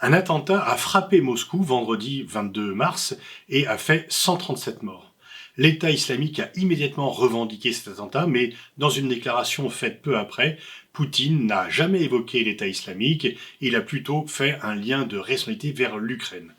Un attentat a frappé Moscou vendredi 22 mars et a fait 137 morts. L'État islamique a immédiatement revendiqué cet attentat, mais dans une déclaration faite peu après, Poutine n'a jamais évoqué l'État islamique, il a plutôt fait un lien de responsabilité vers l'Ukraine.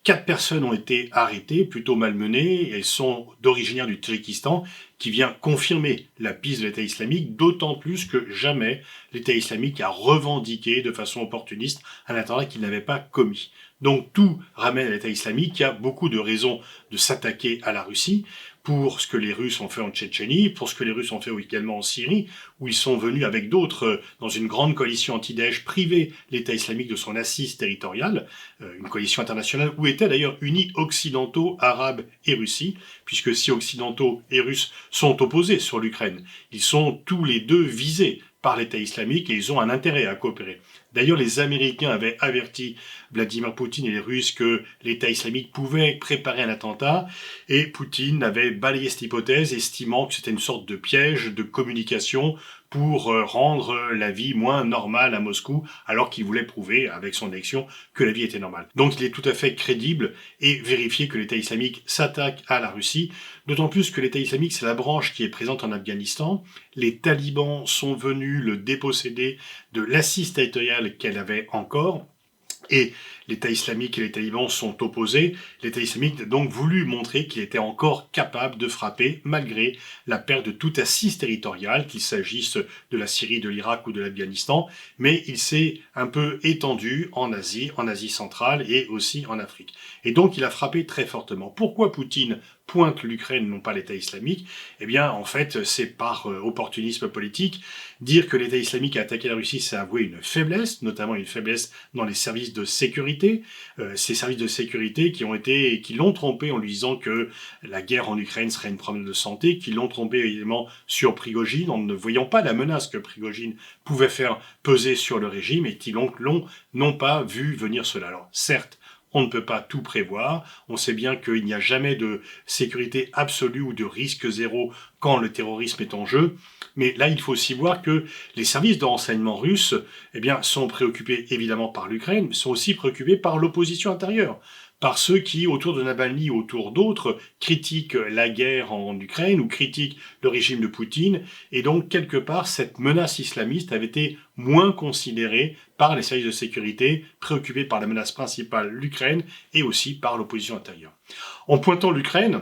4 personnes ont été arrêtées, plutôt malmenées. Elles sont d'origine du Tadjikistan, qui vient confirmer la piste de l'État islamique, d'autant plus que jamais l'État islamique a revendiqué de façon opportuniste un attentat qu'il n'avait pas commis. Donc tout ramène à l'État islamique, qui a beaucoup de raisons de s'attaquer à la Russie, pour ce que les Russes ont fait en Tchétchénie, pour ce que les Russes ont fait également en Syrie, où ils sont venus avec d'autres dans une grande coalition anti-Daesh priver l'État islamique de son assise territoriale, une coalition internationale où étaient d'ailleurs unis occidentaux, arabes et Russie, puisque si occidentaux et russes sont opposés sur l'Ukraine, ils sont tous les deux visés par l'État islamique et ils ont un intérêt à coopérer. D'ailleurs, les Américains avaient averti Vladimir Poutine et les Russes que l'État islamique pouvait préparer un attentat et Poutine avait balayé cette hypothèse, estimant que c'était une sorte de piège de communication pour rendre la vie moins normale à Moscou, alors qu'il voulait prouver, avec son élection, que la vie était normale. Donc il est tout à fait crédible et vérifier que l'État islamique s'attaque à la Russie, d'autant plus que l'État islamique, c'est la branche qui est présente en Afghanistan. Les talibans sont venus le déposséder de l'assise territoriale qu'elle avait encore, et l'État islamique et les talibans sont opposés. L'État islamique a donc voulu montrer qu'il était encore capable de frapper malgré la perte de toute assise territoriale, qu'il s'agisse de la Syrie, de l'Irak ou de l'Afghanistan, mais il s'est un peu étendu en Asie centrale et aussi en Afrique. Et donc il a frappé très fortement. Pourquoi Poutine pointe l'Ukraine, non pas l'État islamique? Eh bien, en fait, c'est par opportunisme politique. Dire que l'État islamique a attaqué la Russie, c'est avouer une faiblesse, notamment une faiblesse dans les services de sécurité. Ces services de sécurité qui l'ont trompé en lui disant que la guerre en Ukraine serait un problème de santé, qui l'ont trompé évidemment sur Prigojine, en ne voyant pas la menace que Prigojine pouvait faire peser sur le régime, et qui n'ont pas vu venir cela. Alors, certes, on ne peut pas tout prévoir. On sait bien qu'il n'y a jamais de sécurité absolue ou de risque zéro quand le terrorisme est en jeu. Mais là, il faut aussi voir que les services de renseignement russes, sont préoccupés évidemment par l'Ukraine, mais sont aussi préoccupés par l'opposition intérieure, par ceux qui, autour de Navalny ou autour d'autres, critiquent la guerre en Ukraine ou critiquent le régime de Poutine. Et donc, quelque part, cette menace islamiste avait été moins considérée par les services de sécurité, préoccupés par la menace principale, l'Ukraine, et aussi par l'opposition intérieure. En pointant l'Ukraine,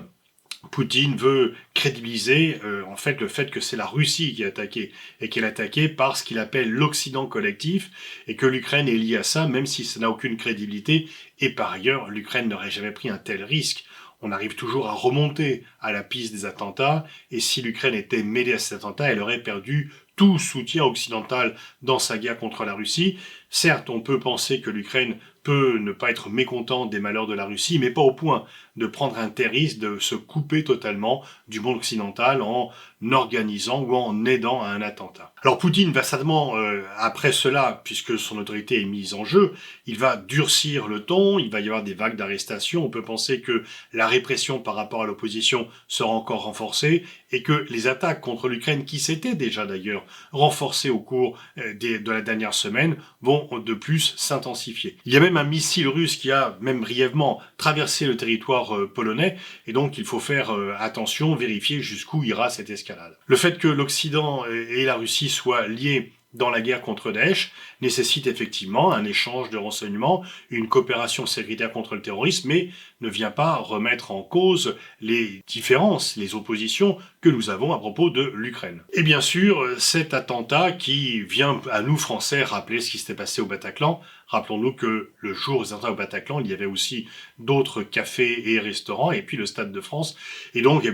Poutine veut crédibiliser en fait le fait que c'est la Russie qui a attaqué et qu'elle a attaqué par ce qu'il appelle l'Occident collectif et que l'Ukraine est liée à ça, même si ça n'a aucune crédibilité. Et par ailleurs, l'Ukraine n'aurait jamais pris un tel risque. On arrive toujours à remonter à la piste des attentats et si l'Ukraine était mêlée à cet attentat, elle aurait perdu tout soutien occidental dans sa guerre contre la Russie. Certes, on peut penser que l'Ukraine peut ne pas être mécontente des malheurs de la Russie, mais pas au point de prendre un tel risque de se couper totalement du monde occidental en organisant ou en aidant à un attentat. Alors Poutine va certainement, après cela, puisque son autorité est mise en jeu, il va durcir le ton, il va y avoir des vagues d'arrestations, on peut penser que la répression par rapport à l'opposition sera encore renforcée, et que les attaques contre l'Ukraine, qui s'étaient déjà d'ailleurs renforcées au cours de la dernière semaine, vont de plus s'intensifier. Il y a même un missile russe qui a même brièvement traversé le territoire polonais, et donc il faut faire attention, vérifier jusqu'où ira cette escalade. Le fait que l'Occident et la Russie soient liés dans la guerre contre Daesh nécessite effectivement un échange de renseignements, une coopération sécuritaire contre le terrorisme, mais ne vient pas remettre en cause les différences, les oppositions que nous avons à propos de l'Ukraine. Et bien sûr, cet attentat qui vient à nous Français rappeler ce qui s'était passé au Bataclan. Rappelons-nous que le jour des attentats au Bataclan, il y avait aussi d'autres cafés et restaurants, et puis le Stade de France. Et donc,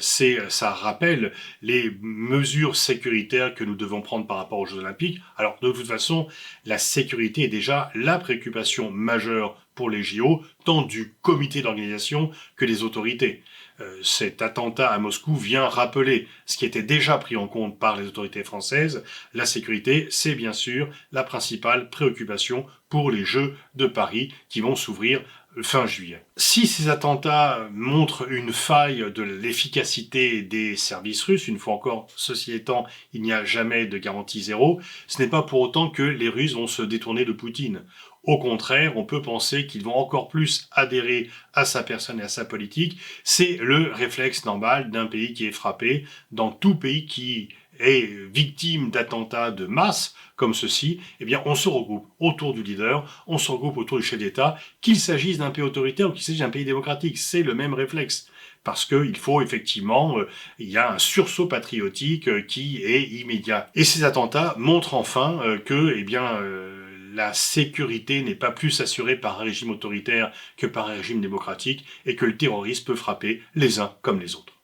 ça rappelle les mesures sécuritaires que nous devons prendre par rapport aux Jeux Olympiques. Alors, de toute façon, la sécurité est déjà la préoccupation majeure pour les JO, tant du comité d'organisation que des autorités. Cet attentat à Moscou vient rappeler ce qui était déjà pris en compte par les autorités françaises. La sécurité, c'est bien sûr la principale préoccupation pour les Jeux de Paris qui vont s'ouvrir fin juillet. Si ces attentats montrent une faille de l'efficacité des services russes, une fois encore, ceci étant, il n'y a jamais de garantie zéro, ce n'est pas pour autant que les Russes vont se détourner de Poutine. Au contraire, on peut penser qu'ils vont encore plus adhérer à sa personne et à sa politique. C'est le réflexe normal d'un pays qui est frappé. Dans tout pays qui est victime d'attentats de masse comme ceci, eh bien, on se regroupe autour du leader, on se regroupe autour du chef d'État, qu'il s'agisse d'un pays autoritaire ou qu'il s'agisse d'un pays démocratique. C'est le même réflexe. Parce qu'il faut effectivement, il y a un sursaut patriotique qui est immédiat. Et ces attentats montrent enfin que, eh bien, la sécurité n'est pas plus assurée par un régime autoritaire que par un régime démocratique et que le terrorisme peut frapper les uns comme les autres.